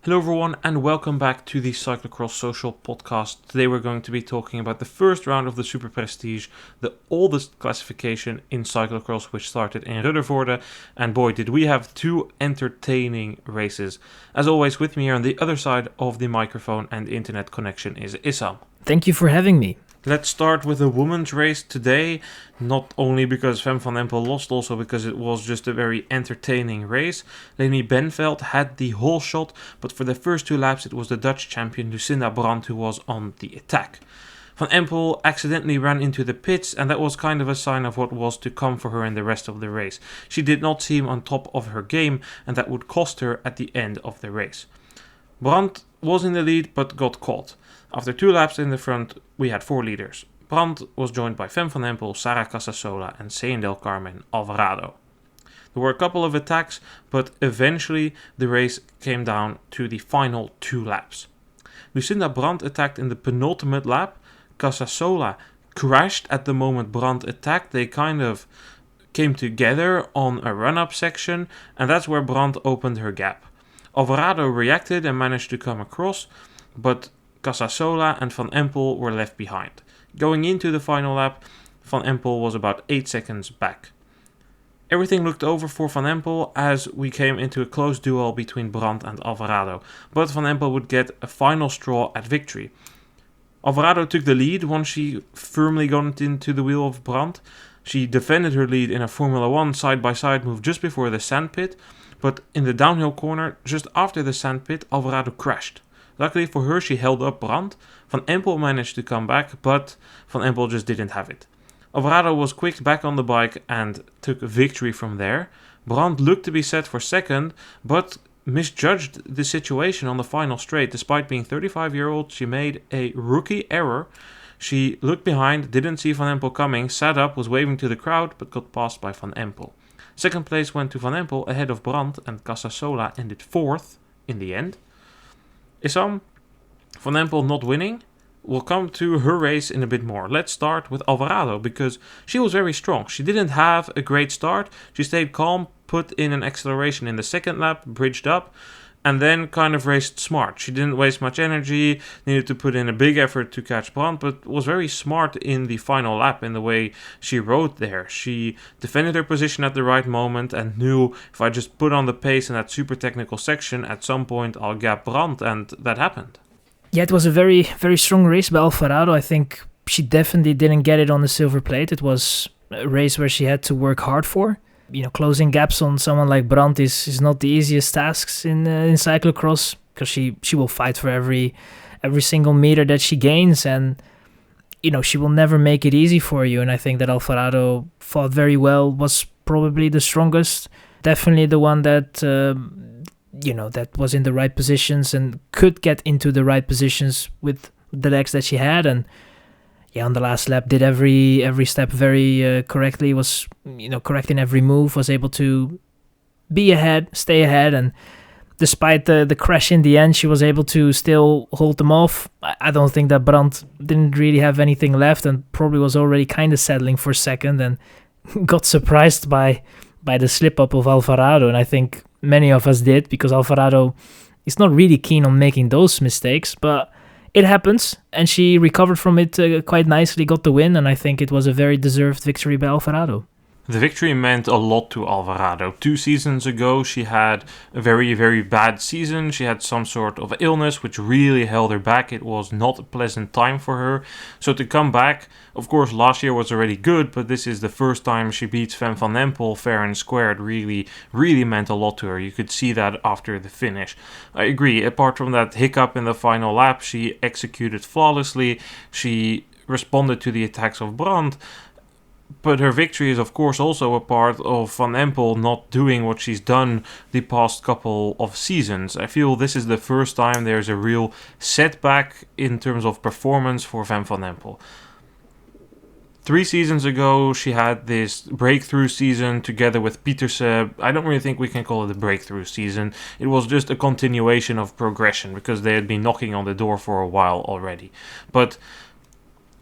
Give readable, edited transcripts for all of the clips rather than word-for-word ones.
Hello everyone and welcome back to the Cyclocross Social podcast. Today we're going to be talking about the first round of the Superprestige, the oldest classification in cyclocross, which started in Ruddervoorde, and boy did we have two entertaining races. As always, with me here on the other side of the microphone and internet connection is Issam. Thank you for having me. Let's start with the women's race today, not only because Fem van Empel lost, also because it was just a very entertaining race. Leni Benveld had the whole shot, but for the first two laps it was the Dutch champion Lucinda Brandt who was on the attack. Van Empel accidentally ran into the pits, and that was kind of a sign of what was to come for her in the rest of the race. She did not seem on top of her game, and that would cost her at the end of the race. Brandt was in the lead but got caught. After two laps in the front, we had four leaders. Brandt was joined by Fem van Empel, Sarah Casasola and Ceen del Carmen Alvarado. There were a couple of attacks, but eventually the race came down to the final two laps. Lucinda Brandt attacked in the penultimate lap. Casasola crashed at the moment Brandt attacked. They kind of came together on a run-up section, and that's where Brandt opened her gap. Alvarado reacted and managed to come across, but Casasola and Van Empel were left behind. Going into the final lap, Van Empel was about 8 seconds back. Everything looked over for Van Empel as we came into a close duel between Brandt and Alvarado, but Van Empel would get a final straw at victory. Alvarado took the lead once she firmly got into the wheel of Brandt. She defended her lead in a Formula 1 side-by-side move just before the sandpit, but in the downhill corner, just after the sandpit, Alvarado crashed. Luckily for her, she held up Brandt. Van Empel managed to come back, but Van Empel just didn't have it. Alvarado was quick back on the bike and took victory from there. Brandt looked to be set for second, but misjudged the situation on the final straight. Despite being 35-year-old, she made a rookie error. She looked behind, didn't see Van Empel coming, sat up, was waving to the crowd, but got passed by Van Empel. Second place went to Van Empel ahead of Brandt, and Casasola ended fourth in the end. Issam, Van Empel not winning. We'll come to her race in a bit more. Let's start with Alvarado because she was very strong. She didn't have a great start. She stayed calm, put in an acceleration in the second lap, bridged up, and then kind of raced smart. She didn't waste much energy, needed to put in a big effort to catch Brandt, but was very smart in the final lap in the way she rode there. She defended her position at the right moment and knew if I just put on the pace in that super technical section, at some point I'll gap Brandt, and that happened. Yeah, it was a very, very strong race by Alvarado. I think she definitely didn't get it on the silver plate. It was a race where she had to work hard for. Closing gaps on someone like Brandt is not the easiest tasks in cyclocross, because she will fight for every single meter that she gains, and she will never make it easy for you. And I think that Alvarado fought very well, was probably the strongest, definitely the one that that was in the right positions and could get into the right positions with the legs that she had. And on the last lap did every step very correctly, was correct in every move, was able to be ahead, stay ahead, and despite the crash in the end, she was able to still hold them off. I don't think that Brandt didn't really have anything left and probably was already kind of settling for second and got surprised by the slip-up of Alvarado, and I think many of us did, because Alvarado is not really keen on making those mistakes, but it happens, and she recovered from it quite nicely, got the win, and I think it was a very deserved victory by Alvarado. The victory meant a lot to Alvarado. 2 seasons ago, she had a very, very bad season. She had some sort of illness which really held her back. It was not a pleasant time for her. So to come back, of course, last year was already good, but this is the first time she beats Fem van Empel fair and square. It really, really meant a lot to her. You could see that after the finish. I agree. Apart from that hiccup in the final lap, she executed flawlessly. She responded to the attacks of Brandt. But her victory is, of course, also a part of Van Empel not doing what she's done the past couple of seasons. I feel this is the first time there's a real setback in terms of performance for Fem van Empel. 3 seasons ago, she had this breakthrough season together with Pieterse. I don't really think we can call it a breakthrough season. It was just a continuation of progression because they had been knocking on the door for a while already. But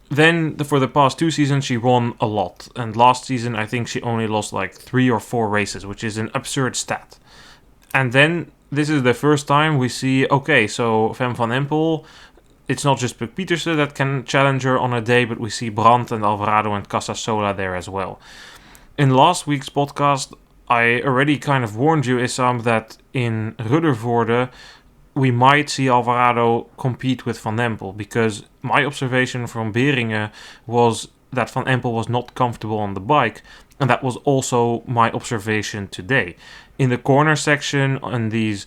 then, for the past 2 seasons, she won a lot. And last season, I think she only lost like 3 or 4 races, which is an absurd stat. And then this is the first time we see, okay, so Fem van Empel, it's not just Puk Pietersen that can challenge her on a day, but we see Brand and Alvarado and Casasola there as well. In last week's podcast, I already kind of warned you, Issam, that in Ruddervoorde we might see Alvarado compete with Van Empel, because my observation from Beringen was that Van Empel was not comfortable on the bike, and that was also my observation today. In the corner section, on these,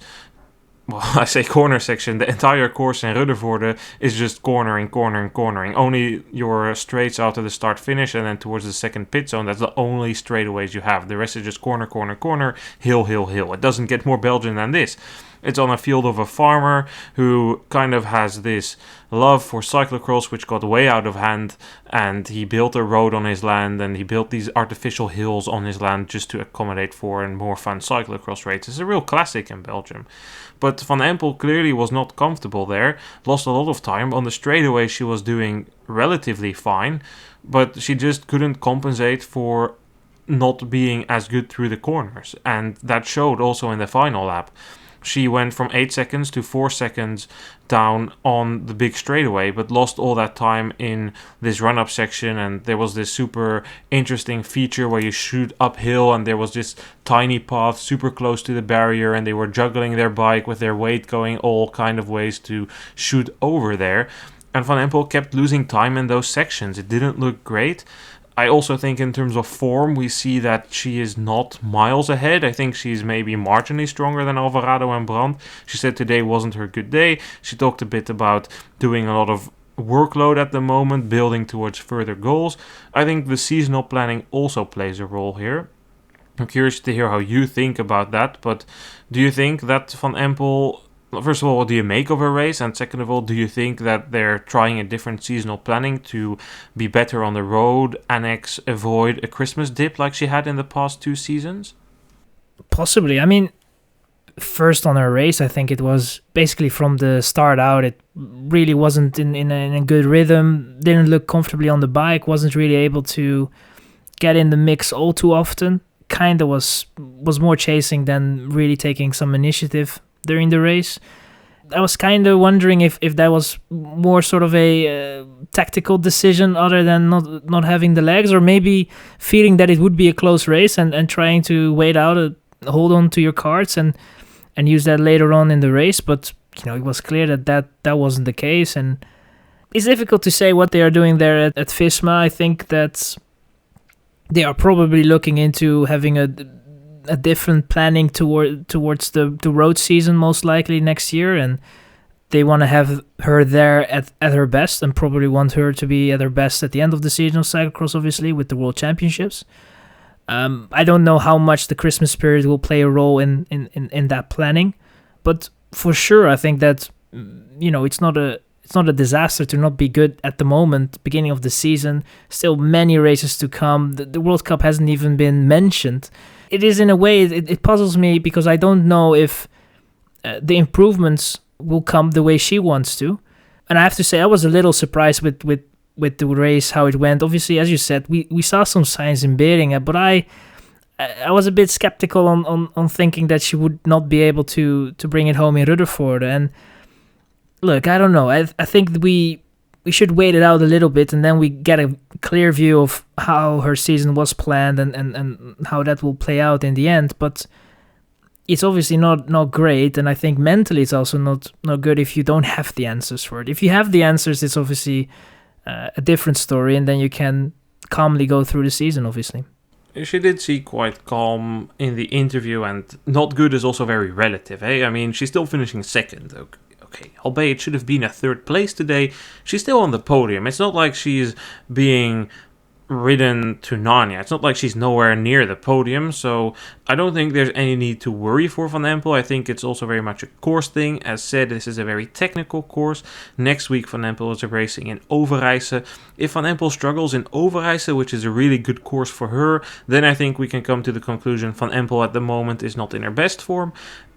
well, I say corner section, the entire course in Ruddervoorde is just cornering. Only your straights out to the start-finish and then towards the second pit zone, that's the only straightaways you have. The rest is just corner, hill. It doesn't get more Belgian than this. It's on a field of a farmer who kind of has this love for cyclocross, which got way out of hand, and he built a road on his land, and he built these artificial hills on his land just to accommodate for and more fun cyclocross races. It's a real classic in Belgium. But Van Empel clearly was not comfortable there, lost a lot of time. On the straightaway she was doing relatively fine, but she just couldn't compensate for not being as good through the corners, and that showed also in the final lap. She went from 8 seconds to 4 seconds down on the big straightaway, but lost all that time in this run-up section. And there was this super interesting feature where you shoot uphill, and there was this tiny path super close to the barrier, and they were juggling their bike with their weight going all kind of ways to shoot over there. And Van Empel kept losing time in those sections. It didn't look great. I also think in terms of form, we see that she is not miles ahead. I think she's maybe marginally stronger than Alvarado and Brand. She said today wasn't her good day. She talked a bit about doing a lot of workload at the moment, building towards further goals. I think the seasonal planning also plays a role here. I'm curious to hear how you think about that, but do you think that Van Empel... First of all, what do you make of her race? And second of all, do you think that they're trying a different seasonal planning to be better on the road, annex, avoid a Christmas dip like she had in the past 2 seasons? Possibly. I mean, first on her race, I think it was basically from the start out, it really wasn't in a good rhythm, didn't look comfortably on the bike, wasn't really able to get in the mix all too often. Kind of was more chasing than really taking some initiative during the race. I was kind of wondering if that was more sort of a tactical decision other than not having the legs, or maybe feeling that it would be a close race and trying to wait out, hold on to your cards and use that later on in the race. But it was clear that wasn't the case, and it's difficult to say what they are doing there at Visma. I think that they are probably looking into having a different planning towards the road season, most likely next year, and they want to have her there at her best, and probably want her to be at her best at the end of the season of cyclocross, obviously with the World Championships. I don't know how much the Christmas period will play a role in that planning, but for sure I think that it's not a disaster to not be good at the moment, beginning of the season, still many races to come. The World Cup hasn't even been mentioned. It is, in a way, it puzzles me, because I don't know if the improvements will come the way she wants to. And I have to say, I was a little surprised with the race, how it went. Obviously, as you said, we saw some signs in Beringen, but I was a bit skeptical on thinking that she would not be able to bring it home in Ruddervoorde. And look, I don't know. I think we should wait it out a little bit, and then we get a clear view of how her season was planned and how that will play out in the end. But it's obviously not great, and I think mentally it's also not good if you don't have the answers for it. If you have the answers, it's obviously a different story, and then you can calmly go through the season, obviously. She did seem quite calm in the interview, and not good is also very relative. I mean, she's still finishing second, okay, albeit it should have been a 3rd place today, she's still on the podium. It's not like she's being ridden to Narnia. It's not like she's nowhere near the podium, so I don't think there's any need to worry for Van Empel. I think it's also very much a course thing. As said, this is a very technical course. Next week, Van Empel is racing in Overijse. If Van Empel struggles in Overijse, which is a really good course for her, then I think we can come to the conclusion Van Empel at the moment is not in her best form.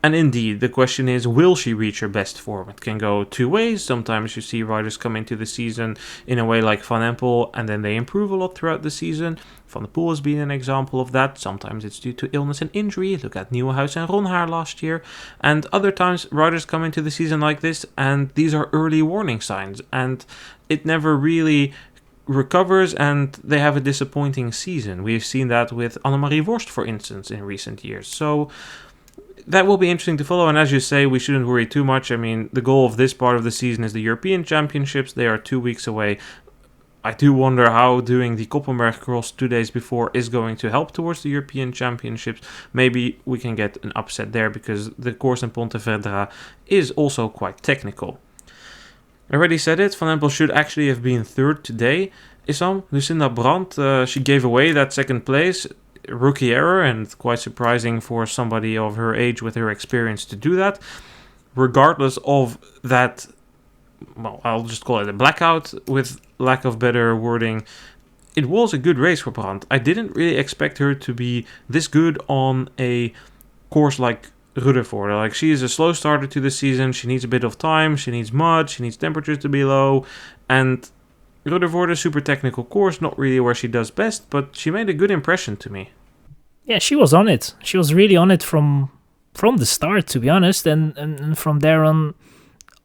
And indeed, the question is, will she reach her best form? It can go two ways. Sometimes you see riders come into the season in a way like Van Empel, and then they improve a lot throughout the season. Van der Poel has been an example of that. Sometimes it's due to illness and injury. Look at Nieuwenhuis and Ronhaar last year. And other times, riders come into the season like this, and these are early warning signs. And it never really recovers, and they have a disappointing season. We've seen that with Annemarie Worst, for instance, in recent years. So that will be interesting to follow, and as you say, we shouldn't worry too much. I mean, the goal of this part of the season is the European Championships. They are 2 weeks away. I do wonder how doing the Koppenberg Cross 2 days before is going to help towards the European Championships. Maybe we can get an upset there, because the course in Pontevedra is also quite technical. I already said it, Van Empel should actually have been third today. Issam, Lucinda Brandt, she gave away that second place. Rookie error, and quite surprising for somebody of her age with her experience to do that. Regardless of that, well, I'll just call it a blackout with lack of better wording, it was a good race for Brandt. I didn't really expect her to be this good on a course like Ruddervoorde. Like, she is a slow starter to the season, she needs a bit of time, she needs mud, she needs temperatures to be low, and Ruddervoorde, super technical course, not really where she does best, but she made a good impression to me. Yeah, she was on it. She was really on it from the start, to be honest, and from there on,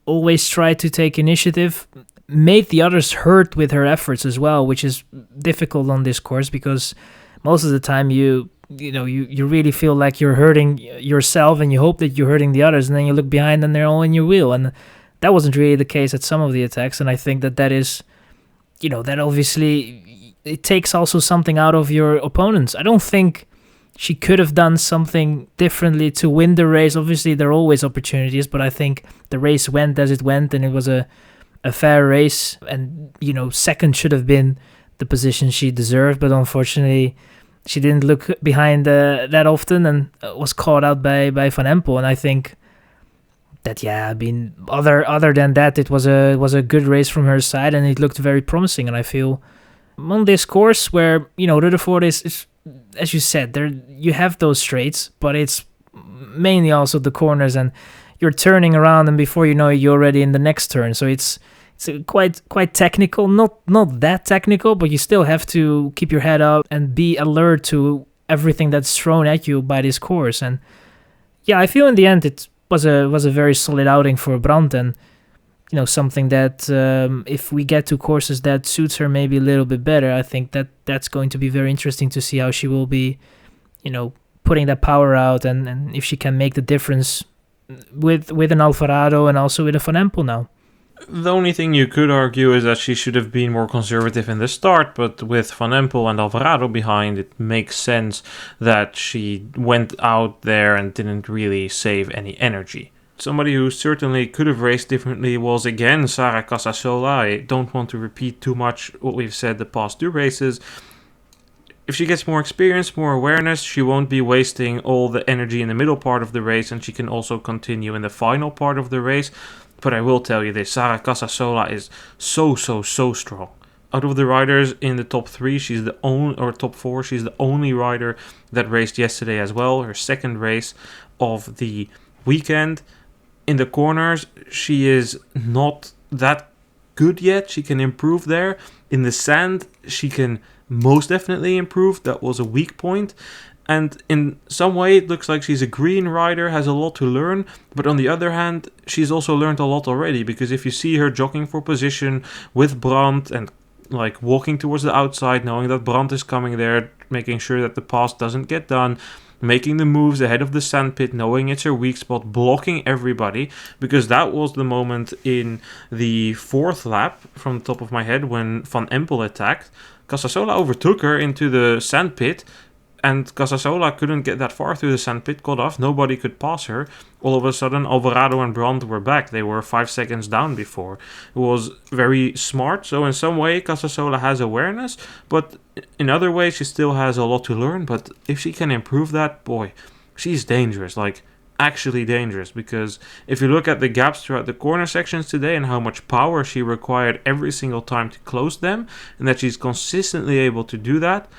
always tried to take initiative, made the others hurt with her efforts as well, which is difficult on this course, because most of the time you really feel like you're hurting yourself, and you hope that you're hurting the others, and then you look behind and they're all in your wheel, and that wasn't really the case at some of the attacks, and I think that is, that obviously it takes also something out of your opponents. I don't think she could have done something differently to win the race. Obviously, there are always opportunities, but I think the race went as it went, and it was a fair race. And, second should have been the position she deserved, but unfortunately, she didn't look behind that often, and was caught out by Van Empel. And I think that, other than that, it was a good race from her side, and it looked very promising. And I feel on this course where, Ruddervoorde is, as you said, there you have those straights, but it's mainly also the corners, and you're turning around, and before you know it, you're already in the next turn. So it's quite technical, not that technical, but you still have to keep your head up and be alert to everything that's thrown at you by this course. And yeah, I feel in the end it was a very solid outing for Brandt, and something that if we get to courses that suits her maybe a little bit better, I think that's going to be very interesting to see how she will be, putting that power out, and if she can make the difference with an Alvarado and also with a Van Empel now. The only thing you could argue is that she should have been more conservative in the start, but with Van Empel and Alvarado behind, it makes sense that she went out there and didn't really save any energy. Somebody who certainly could have raced differently was again Sarah Casasola. I don't want to repeat too much what we've said the past two races. If she gets more experience, more awareness, she won't be wasting all the energy in the middle part of the race, and she can also continue in the final part of the race. But I will tell you this, Sarah Casasola is so strong. Out of the riders in the top 3, she's the only, or top 4, she's the only rider that raced yesterday as well, her second race of the weekend. In the corners, she is not that good yet. She can improve there. In the sand, she can most definitely improve. That was a weak point. And in some way, it looks like she's a green rider, has a lot to learn. But on the other hand, she's also learned a lot already. Because if you see her jockeying for position with Brandt and like walking towards the outside, knowing that Brandt is coming there, making sure that the pass doesn't get done, making the moves ahead of the sandpit, knowing it's her weak spot, blocking everybody. Because that was the moment in the 4th lap, from the top of my head, when Van Empel attacked. Casasola overtook her into the sandpit, and Casasola couldn't get that far through the sandpit, got off, nobody could pass her. All of a sudden, Alvarado and Brandt were back. They were 5 seconds down before. It was very smart. So in some way, Casasola has awareness, but in other ways, she still has a lot to learn. But if she can improve that, boy, she's dangerous, like actually dangerous. Because if you look at the gaps throughout the corner sections today and how much power she required every single time to close them, and that she's consistently able to do that,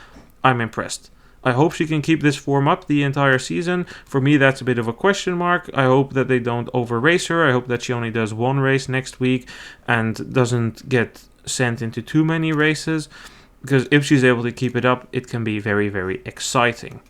I'm impressed. I hope she can keep this form up the entire season. For me, that's a bit of a question mark. I hope that they don't over-race her. I hope that she only does one race next week and doesn't get sent into too many races. Because if she's able to keep it up, it can be very, very exciting.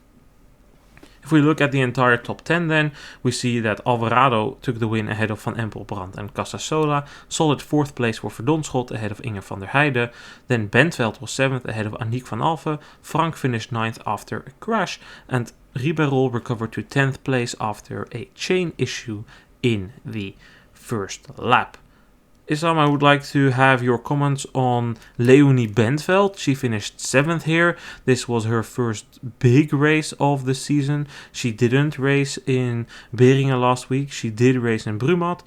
If we look at the entire top 10 then, we see that Alvarado took the win ahead of Van Empel, Brand and Casasola. Solid 4th place for Verdonschot ahead of Inge van der Heijden. Then Bentveld was 7th ahead of Aniek van Alphen. Frank finished 9th after a crash. And Ribeirol recovered to 10th place after a chain issue in the first lap. Issam, I would like to have your comments on Leonie Bentveld. She finished 7th here. This was her first big race of the season. She didn't race in Beringen last week. She did race in Brumat.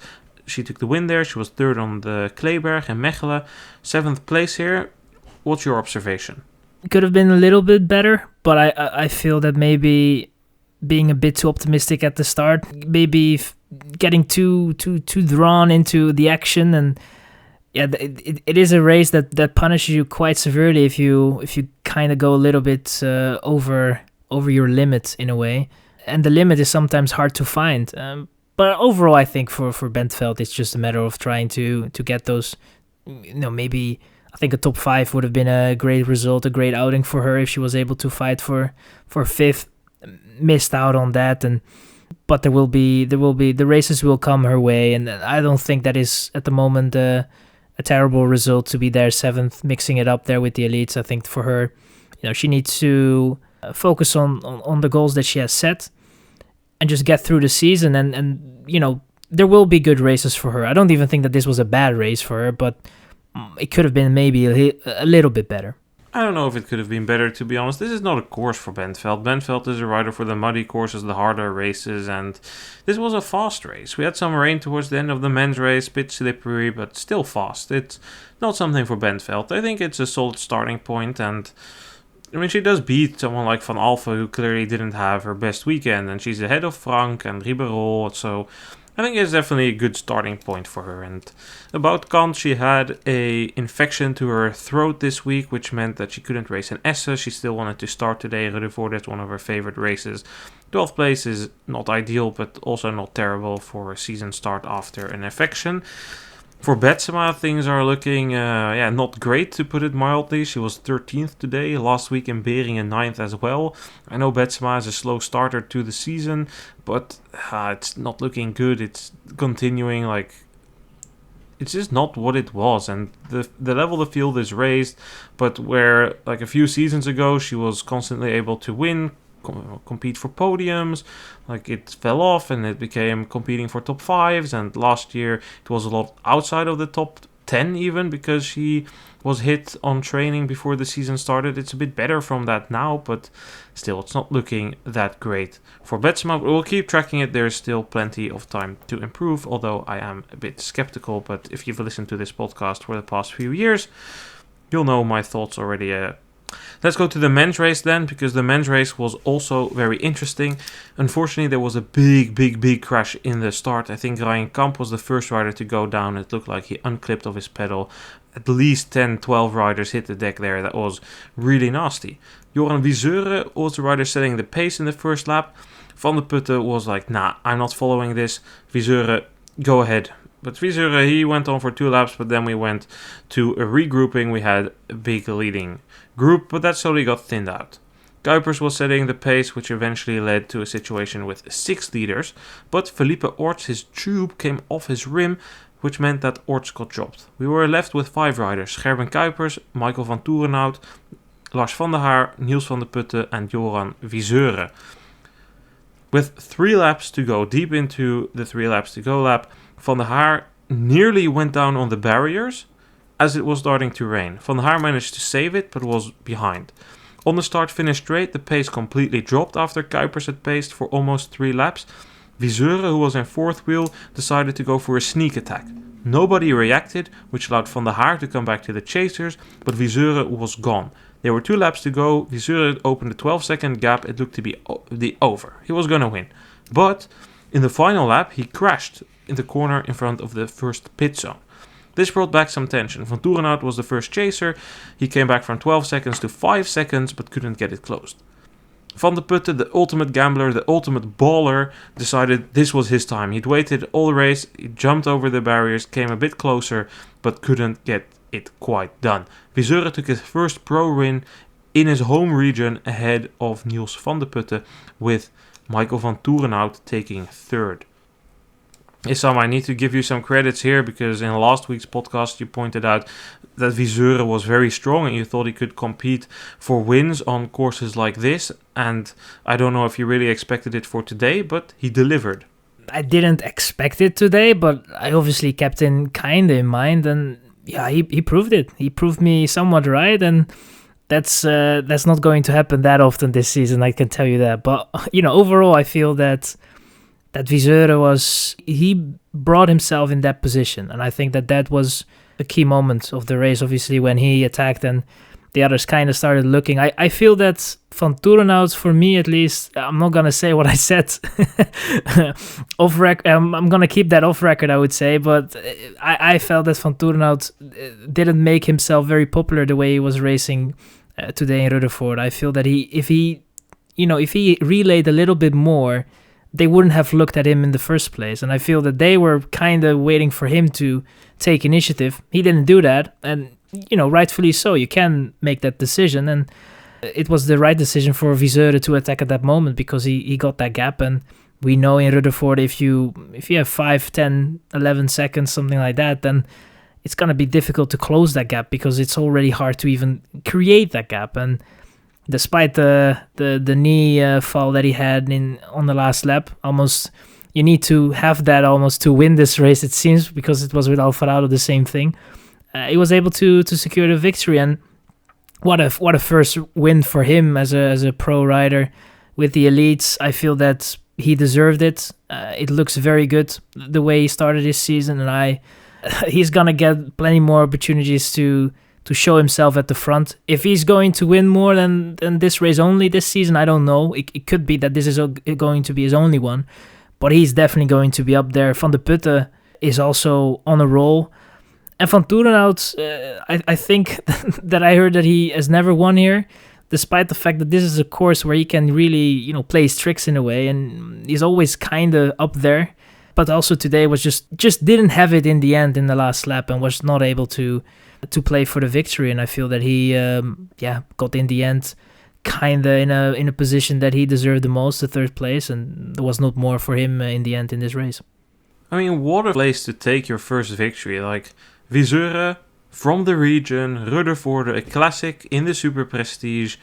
She took the win there. She was 3rd on the Kleeberg and Mechelen. 7th place here. What's your observation? Could have been a little bit better, but I feel that maybe being a bit too optimistic at the start, maybe getting too drawn into the action, and yeah, it is a race that punishes you quite severely if you kind of go a little bit over your limit in a way, and the limit is sometimes hard to find. But overall, I think for Bentveld, it's just a matter of trying to get those. Maybe I think a top 5 would have been a great result, a great outing for her if she was able to fight for 5th. Missed out on that, but there will be the races will come her way, and I don't think that is at the moment a terrible result to be there 7th, mixing it up there with the elites. I think for her, she needs to focus on the goals that she has set and just get through the season, and there will be good races for her. I don't even think that this was a bad race for her, but it could have been maybe a little bit better. I don't know if it could have been better, to be honest. This is not a course for Bentveld. Bentveld is a rider for the muddy courses, the harder races, and this was a fast race. We had some rain towards the end of the men's race, bit slippery, but still fast. It's not something for Bentveld. I think it's a solid starting point, and she does beat someone like Van Alphen, who clearly didn't have her best weekend, and she's ahead of Frank and Ribeirol, so I think it's definitely a good starting point for her. And about Kant, she had a infection to her throat this week, which meant that she couldn't race in Essen. She still wanted to start today. Ruddervoorde, that's one of her favorite races. 12th place is not ideal, but also not terrible for a season start after an infection. For Betsema, things are looking not great, to put it mildly. She was 13th today, last week in Beringen 9th as well. I know Betsema is a slow starter to the season, but it's not looking good. It's continuing it's just not what it was, and the level of the field is raised, but where a few seasons ago she was constantly able to win, compete for podiums, it fell off and it became competing for top 5s, and last year it was a lot outside of the top 10 even, because she was hit on training before the season started. It's a bit better from that now, but still it's not looking that great for Betsema. We'll keep tracking it. There's still plenty of time to improve, although I am a bit skeptical. But if you've listened to this podcast for the past few years, you'll know my thoughts already. Let's go to the men's race then, because the men's race was also very interesting. Unfortunately, there was a big crash in the start. I think Ryan Kamp was the first rider to go down. It looked like he unclipped off his pedal. At least 10-12 riders hit the deck there. That was really nasty. Joran Wyseure was the rider setting the pace in the first lap. Vandeputte was like, nah, I'm not following this. Wyseure, go ahead. But Wyseure, he went on for 2 laps, but then we went to a regrouping. We had a big leading group, but that slowly got thinned out. Kuypers was setting the pace, which eventually led to a situation with 6 leaders, but Felipe Orts, his tube came off his rim, which meant that Orts got dropped. We were left with 5 riders: Gerben Kuypers, Michael Vanthourenhout, Lars van der Haar, Niels van der Putte and Joran Wyseure. With 3 laps to go, deep into the 3 laps to go lap, Van der Haar nearly went down on the barriers as it was starting to rain. Van der Haar managed to save it, but was behind. On the start-finish straight, the pace completely dropped after Kuypers had paced for almost 3 laps. Wyseure, who was in 4th wheel, decided to go for a sneak attack. Nobody reacted, which allowed Van der Haar to come back to the chasers, but Wyseure was gone. There were 2 laps to go. Wyseure opened a 12-second gap. It looked to be the over. He was going to win. But in the final lap, he crashed in the corner in front of the first pit zone. This brought back some tension. Vanthourenhout was the first chaser. He came back from 12 seconds to 5 seconds, but couldn't get it closed. Vandeputte, the ultimate gambler, the ultimate baller, decided this was his time. He'd waited all the race, he jumped over the barriers, came a bit closer, but couldn't get it quite done. Wyseure took his first pro win in his home region ahead of Niels Vandeputte, with Michael Vanthourenhout taking third. Issam, I need to give you some credits here, because in last week's podcast you pointed out that Wyseure was very strong and you thought he could compete for wins on courses like this, and I don't know if you really expected it for today, but he delivered. I didn't expect it today, but I obviously kept it kind of in mind, and yeah, he proved it. He proved me somewhat right, and that's not going to happen that often this season, I can tell you that. But overall, I feel that Wyseure he brought himself in that position, and I think that was a key moment of the race, obviously, when he attacked and the others kind of started looking. I feel that Vanthourenhout, for me at least, I'm not going to say what I said off record. I'm going to keep that off record, I would say, but I felt that Vanthourenhout didn't make himself very popular the way he was racing today in Ruddervoorde. I feel that if he relayed a little bit more, they wouldn't have looked at him in the first place. And I feel that they were kind of waiting for him to take initiative. He didn't do that. And, rightfully so. You can make that decision. And it was the right decision for Wyseure to attack at that moment, because he got that gap. And we know in Ruddervoorde, if you have 5, 10, 11 seconds, something like that, then it's going to be difficult to close that gap, because it's already hard to even create that gap. And despite the knee fall that he had on the last lap, almost you need to have that almost to win this race, it seems, because it was with Alvarado the same thing. He was able to secure the victory, and what a first win for him as a pro rider with the elites. I feel that he deserved it. It looks very good the way he started this season, and he's gonna get plenty more opportunities to show himself at the front. If he's going to win more than this race only this season, I don't know. It could be that this is going to be his only one, but he's definitely going to be up there. Vandeputte is also on a roll. And Vanthourenhout, I think that I heard that he has never won here, despite the fact that this is a course where he can really, play his tricks in a way, and he's always kind of up there. But also today was just didn't have it in the end in the last lap, and was not able to play for the victory. And I feel that he got in the end kind of in a position that he deserved the most, the third place, and there was not more for him in the end in this race. I mean, what a place to take your first victory. Like, Wyseure, from the region, Ruddervoorde, a classic in the Superprestige.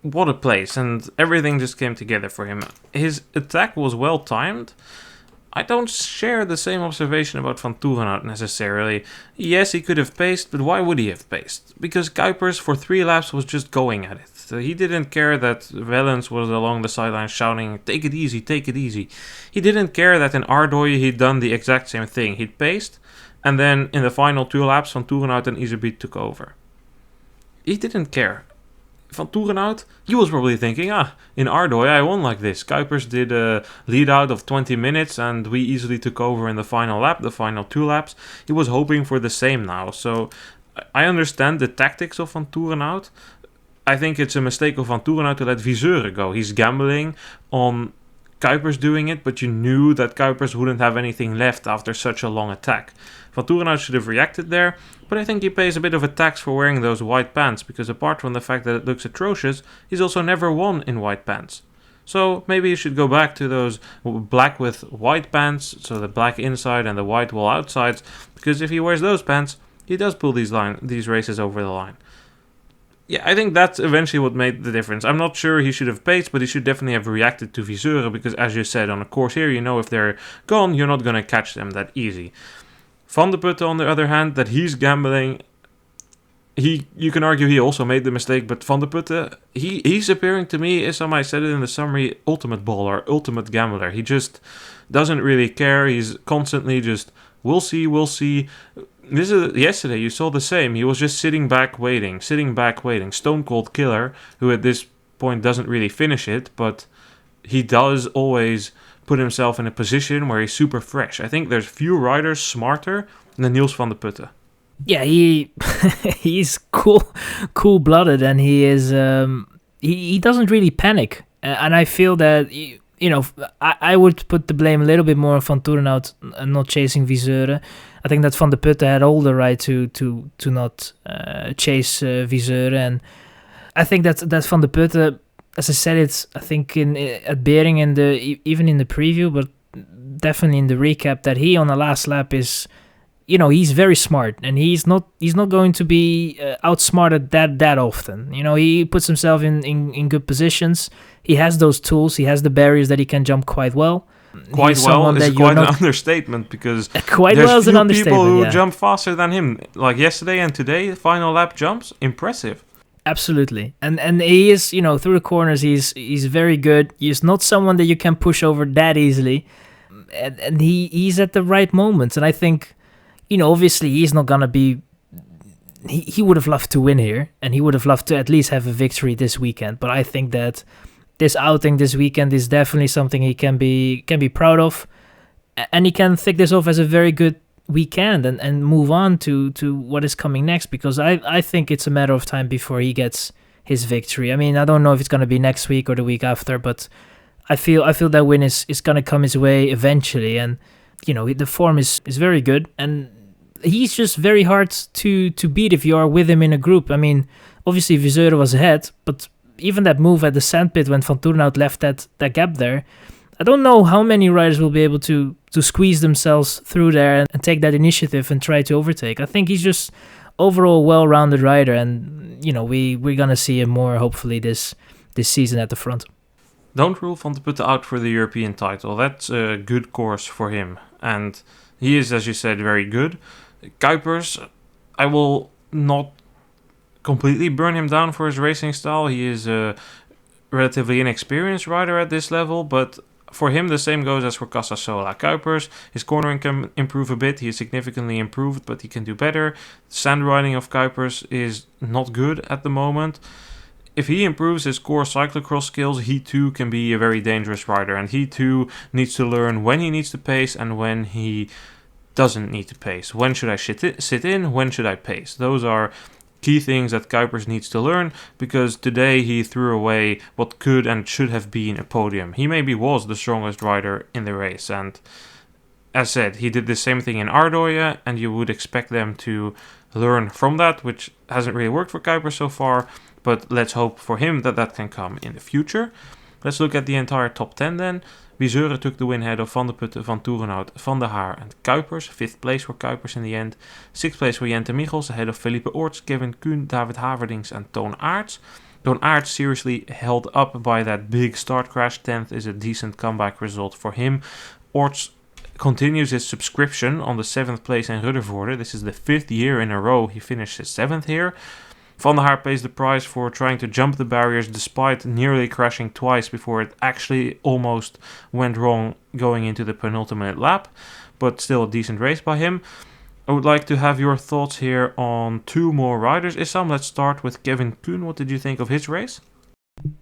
What a place, and everything just came together for him. His attack was well timed. I don't share the same observation about Vanthourenhout necessarily. Yes, he could have paced, but why would he have paced? Because Kuypers for 3 laps was just going at it. So he didn't care that Wellens was along the sideline shouting, take it easy, take it easy. He didn't care that in Ardooy he'd done the exact same thing. He'd paced, and then in the final 2 laps, Vanthourenhout and Issam took over. He didn't care. Vanthourenhout, he was probably thinking, in Ardooy I won like this. Kuypers did a lead out of 20 minutes and we easily took over in the final lap, the final 2 laps. He was hoping for the same now. So I understand the tactics of Vanthourenhout. I think it's a mistake of Vanthourenhout to let Wyseure go. He's gambling on Kuypers doing it, but you knew that Kuypers wouldn't have anything left after such a long attack. Vanthourenhout should have reacted there, but I think he pays a bit of a tax for wearing those white pants, because apart from the fact that it looks atrocious, he's also never won in white pants. So maybe he should go back to those black with white pants, so the black inside and the white wall outsides, because if he wears those pants, he does pull these races over the line. Yeah, I think that's eventually what made the difference. I'm not sure he should have paced, but he should definitely have reacted to Wyseure, because as you said, on a course here, if they're gone, you're not going to catch them that easy. Vandeputte, on the other hand, that he's gambling, you can argue he also made the mistake, but Vandeputte, he's appearing to me, as I said it in the summary, ultimate baller, ultimate gambler. He just doesn't really care. He's constantly just, we'll see. This is yesterday. You saw the same. He was just sitting back waiting. Stone cold killer, who at this point doesn't really finish it, but he does always put himself in a position where he's super fresh. I think there's few riders smarter than Niels Vandeputte. Yeah, he's cool-blooded, and he is he doesn't really panic. And I feel that, I would put the blame a little bit more on Vanthourenhout and not chasing Wyseure. I think that Vandeputte had all the right to not chase Wyseure. And I think that Vandeputte, as I said, I think at Bering even in the preview, but definitely in the recap, that he on the last lap is, he's very smart, and he's not going to be outsmarted that often. He puts himself in good positions. He has those tools. He has the barriers that he can jump quite well. Quite well is quite an understatement, because quite there's well is an few understatement. People who Yeah. jump faster than him, like yesterday and today. Final lap jumps, impressive. Absolutely, and he is, through the corners, he's very good. He's not someone that you can push over that easily, and he's at the right moments. And I think, obviously he's not gonna be. He would have loved to win here, and he would have loved to at least have a victory this weekend. But I think that this outing this weekend is definitely something he can be proud of, and he can think this off as a very good weekend and move on to what is coming next, because I think it's a matter of time before he gets his victory. I mean, I don't know if it's going to be next week or the week after, but I feel that win is going to come his way eventually. And the form is very good, and he's just very hard to beat if you are with him in a group. I mean, obviously Wyseure was ahead, but even that move at the sandpit when Vanthourenhout left that gap there, I don't know how many riders will be able to squeeze themselves through there and take that initiative and try to overtake. I think he's just overall well-rounded rider, and we're gonna see him more hopefully this season at the front. Don't rule Vandeputte out for the European title. That's a good course for him, and he is, as you said, very good. Kuypers, I will not completely burn him down for his racing style. He is a relatively inexperienced rider at this level, but for him the same goes as for Casasola. Kuypers, his cornering can improve a bit. He is significantly improved, but he can do better. Sand riding of Kuypers is not good at the moment. If he improves his core cyclocross skills, he too can be a very dangerous rider, and he too needs to learn when he needs to pace and when he doesn't need to pace. When should I sit in? When should I pace? Those are key things that Kuypers needs to learn, because today he threw away what could and should have been a podium. He maybe was the strongest rider in the race, and as said, he did the same thing in Ardøya, and you would expect them to learn from that, which hasn't really worked for Kuypers so far, but let's hope for him that can come in the future. Let's look at the entire top 10 then. Wyseure took the win ahead of Vandeputte, Vanthourenhout, Van der Haar and Kuypers. 5th place for Kuypers in the end. 6th place for Jente Michels ahead of Felipe Oorts, Kevin Kuhn, David Haverdings and Toon Aerts. Toon Aerts seriously held up by that big start crash. 10th is a decent comeback result for him. Oorts continues his subscription on the 7th place in Ruddervoorde. This is the 5th year in a row he finished his 7th here. Van der Haar pays the price for trying to jump the barriers despite nearly crashing twice before it actually almost went wrong going into the penultimate lap, but still a decent race by him. I would like to have your thoughts here on 2 more riders. Issam, let's start with Kevin Kuhn. What did you think of his race?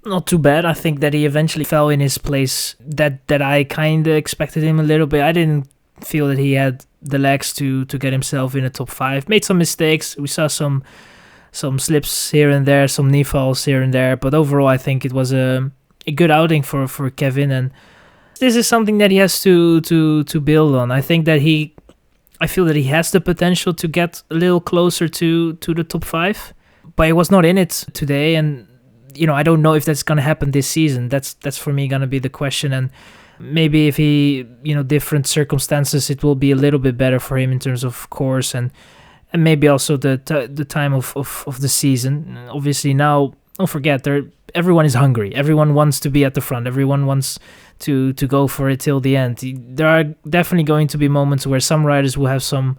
Not too bad. I think that he eventually fell in his place that I kind of expected him a little bit. I didn't feel that he had the legs to get himself in the top 5. Made some mistakes. We saw some slips here and there, some knee falls here and there, but overall I think it was a good outing for Kevin, and this is something that he has to build on. I feel that he has the potential to get a little closer to the top 5, but he was not in it today, and I don't know if that's going to happen this season. That's for me going to be the question, and maybe if he, different circumstances, it will be a little bit better for him in terms of course and maybe also the time of the season. Obviously now, don't forget, everyone is hungry. Everyone wants to be at the front. Everyone wants to go for it till the end. There are definitely going to be moments where some riders will have some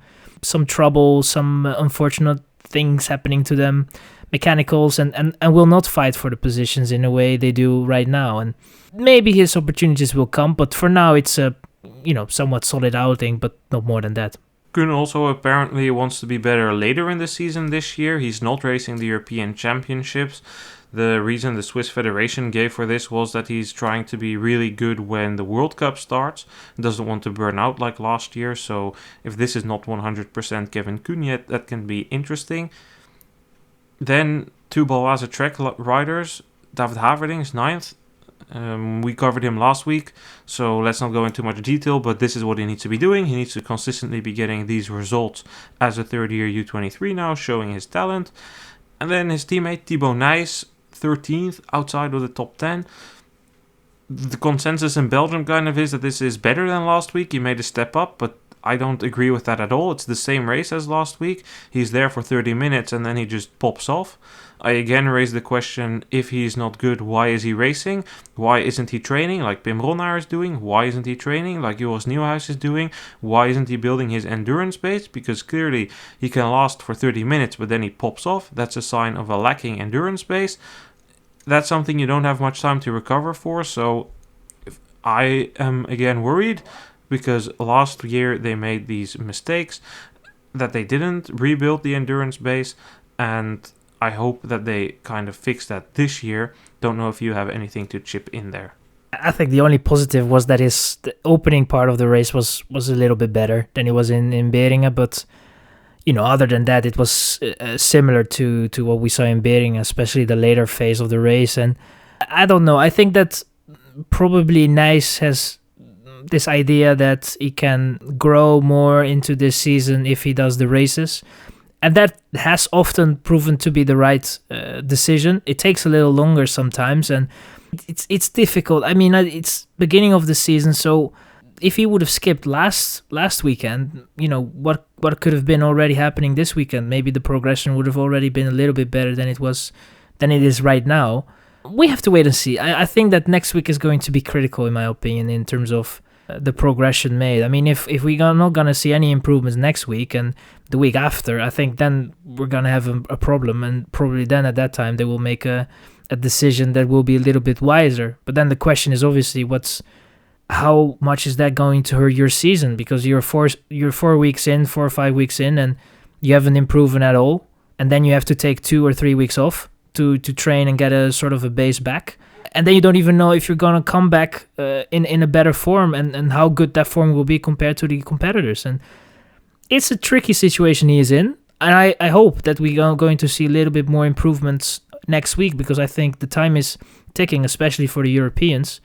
trouble, some unfortunate things happening to them, mechanicals, and will not fight for the positions in a way they do right now. And maybe his opportunities will come, but for now it's a somewhat solid outing, but not more than that. Kuhn also apparently wants to be better later in the season this year. He's not racing the European Championships. The reason the Swiss Federation gave for this was that he's trying to be really good when the World Cup starts. Doesn't want to burn out like last year. So if this is not 100% Kevin Kuhn yet, that can be interesting. Then 2 Balwaze Trek riders. David Haverding is 9th. We covered him last week, so let's not go into much detail, but this is what he needs to be doing. He needs to consistently be getting these results as a third-year U23 now, showing his talent. And then his teammate Thibaut Nys, 13th, outside of the top 10. The consensus in Belgium kind of is that this is better than last week. He made a step up, but I don't agree with that at all. It's the same race as last week. He's there for 30 minutes and then he just pops off. I again raise the question, if he's not good, why is he racing? Why isn't he training like Pim Ronnaar is doing? Why isn't he training like Joris Nieuwhuis is doing? Why isn't he building his endurance base? Because clearly he can last for 30 minutes, but then he pops off. That's a sign of a lacking endurance base. That's something you don't have much time to recover for. So I am again worried because last year they made these mistakes that they didn't rebuild the endurance base, and I hope that they kind of fix that this year. Don't know if you have anything to chip in there. I think the only positive was that the opening part of the race was a little bit better than it was in Beringen, but other than that, it was similar to what we saw in Beringen, especially the later phase of the race. And I don't know, I think that probably Nys has this idea that he can grow more into this season if he does the races. And that has often proven to be the right decision. It takes a little longer sometimes, and it's difficult. I mean, it's beginning of the season, so if he would have skipped last weekend, what could have been already happening this weekend? Maybe the progression would have already been a little bit better than it is right now. We have to wait and see. I think that next week is going to be critical, in my opinion, in terms of the progression made. I mean, if we are not going to see any improvements next week and the week after, I think then we're going to have a problem, and probably then at that time they will make a decision that will be a little bit wiser. But then the question is obviously how much is that going to hurt your season, because you're 4 or 5 weeks in and you haven't improved at all, and then you have to take 2 or 3 weeks off to train and get a sort of a base back. And then you don't even know if you're going to come back in a better form and how good that form will be compared to the competitors. And it's a tricky situation he is in. And I hope that we are going to see a little bit more improvements next week, because I think the time is ticking, especially for the Europeans,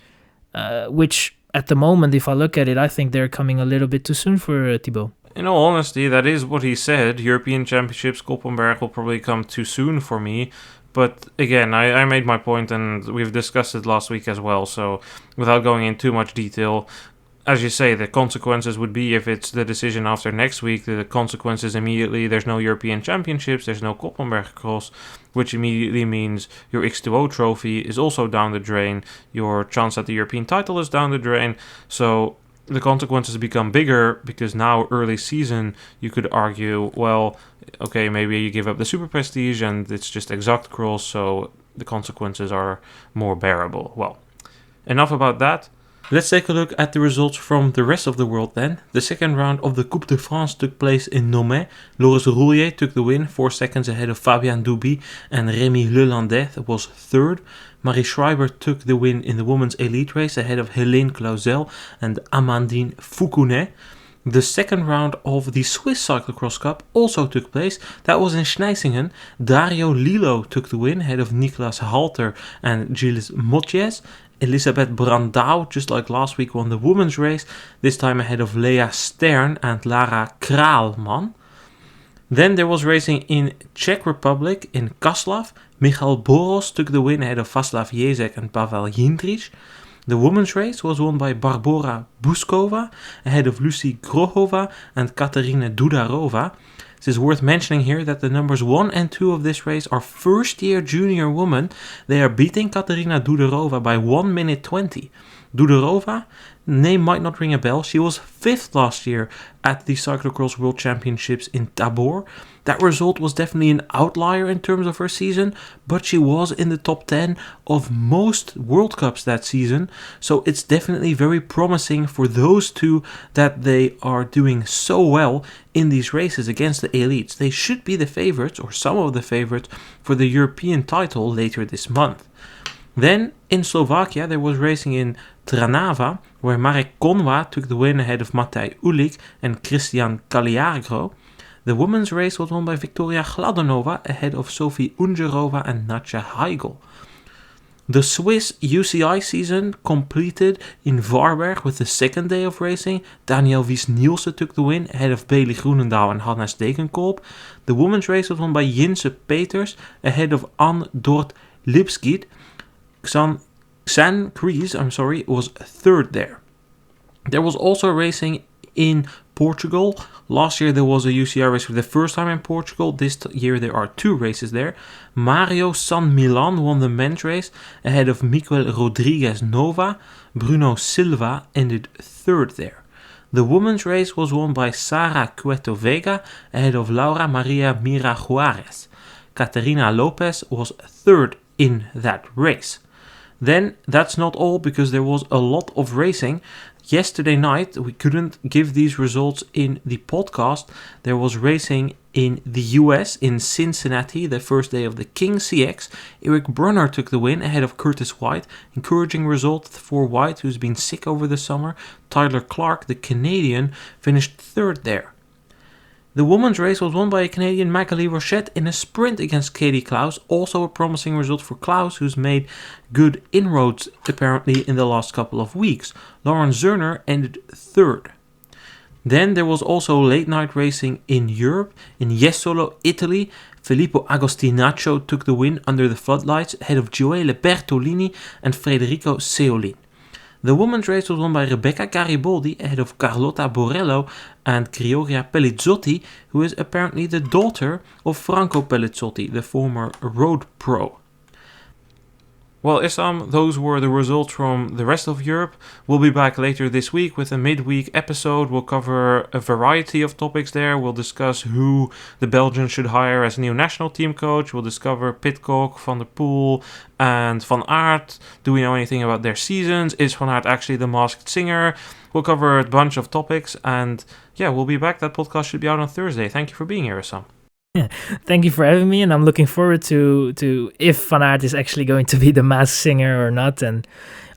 which at the moment, if I look at it, I think they're coming a little bit too soon for Thibaut. In all honesty, that is what he said. European Championships, Koppenberg will probably come too soon for me. But again, I made my point, and we've discussed it last week as well. So without going into too much detail, as you say, the consequences would be, if it's the decision after next week, the consequences immediately, there's no European Championships, there's no Koppenberg Cross, which immediately means your X2O trophy is also down the drain, your chance at the European title is down the drain. So the consequences become bigger, because now early season you could argue, well, okay, maybe you give up the Superprestige and it's just exact cross, so the consequences are more bearable. Well, enough about that. Let's take a look at the results from the rest of the world then. The second round of the Coupe de France took place in Nome. Loris Roulier took the win, 4 seconds ahead of Fabien Doubi, and Rémi Lelandais was third. Marie Schreiber took the win in the women's elite race ahead of Helene Clauzel and Amandine Foucounet. The second round of the Swiss Cyclocross Cup also took place. That was in Schneisingen. Dario Lillo took the win ahead of Niklas Halter and Gilles Motjes. Elisabeth Brandau, just like last week, won the women's race, this time ahead of Lea Stern and Lara Kraalman. Then there was racing in Czech Republic in Kaslav. Michal Boros took the win ahead of Václav Jezek and Pavel Jindřich. The women's race was won by Barbora Buskova ahead of Lucy Grohova and Katerina Dudarova. It is worth mentioning here that the numbers 1 and 2 of this race are first-year junior women. They are beating Katerina Dudarova by 1 minute 20. Dudarova, name might not ring a bell. She was 5th last year at the Cyclocross World Championships in Tabor. That result was definitely an outlier in terms of her season, but she was in the top 10 of most World Cups that season. So it's definitely very promising for those two that they are doing so well in these races against the elites. They should be the favorites, or some of the favorites, for the European title later this month. Then in Slovakia there was racing in Trnava, where Marek Konwa took the win ahead of Matej Ulik and Christian Kaliagro. The women's race was won by Victoria Gladanova ahead of Sophie Ungerova and Natja Heigl. The Swiss UCI season completed in Varberg with the second day of racing. Daniel Wies-Nielsen took the win ahead of Bailey Groenendaal and Hannes Degenkolb. The women's race was won by Jinse Peters ahead of Anne Dort Lipskied. Xan Krees, was third there. There was also racing in Portugal. Last year there was a UCI race for the first time in Portugal. This year there are 2 races there. Mario San Milan won the men's race ahead of Miguel Rodriguez Nova. Bruno Silva ended third there. The women's race was won by Sara Cueto Vega ahead of Laura Maria Mira Juarez. Caterina Lopez was third in that race. Then that's not all, because there was a lot of racing. Yesterday night, we couldn't give these results in the podcast. There was racing in the US, in Cincinnati, the first day of the King CX. Eric Brunner took the win ahead of Curtis White. Encouraging result for White, who's been sick over the summer. Tyler Clark, the Canadian, finished third there. The women's race was won by a Canadian, Magali Rochette, in a sprint against Katie Klaus. Also a promising result for Klaus, who's made good inroads apparently in the last couple of weeks. Lauren Zerner ended third. Then there was also late night racing in Europe. In Jesolo, Italy, Filippo Agostinaccio took the win under the floodlights ahead of Gioele Bertolini and Federico Seolin. The women's race was won by Rebecca Garibaldi ahead of Carlotta Borello and Gregoria Pellizzotti, who is apparently the daughter of Franco Pellizzotti, the former road pro. Well, Issam, those were the results from the rest of Europe. We'll be back later this week with a midweek episode. We'll cover a variety of topics there. We'll discuss who the Belgians should hire as new national team coach. We'll discover Pidcock, Van der Poel, and Van Aert. Do we know anything about their seasons? Is Van Aert actually the masked singer? We'll cover a bunch of topics, and yeah, we'll be back. That podcast should be out on Thursday. Thank you for being here, Issam. Thank you for having me, and I'm looking forward to if Van Aert is actually going to be the masked singer or not. And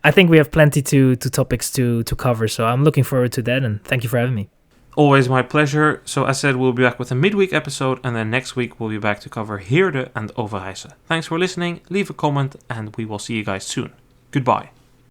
I think we have plenty to topics to cover, so I'm looking forward to that, and thank you for having me. Always my pleasure. So as said, we'll be back with a midweek episode, and then next week we'll be back to cover Heerde and Overijse. Thanks for listening, leave a comment, and we will see you guys soon. Goodbye.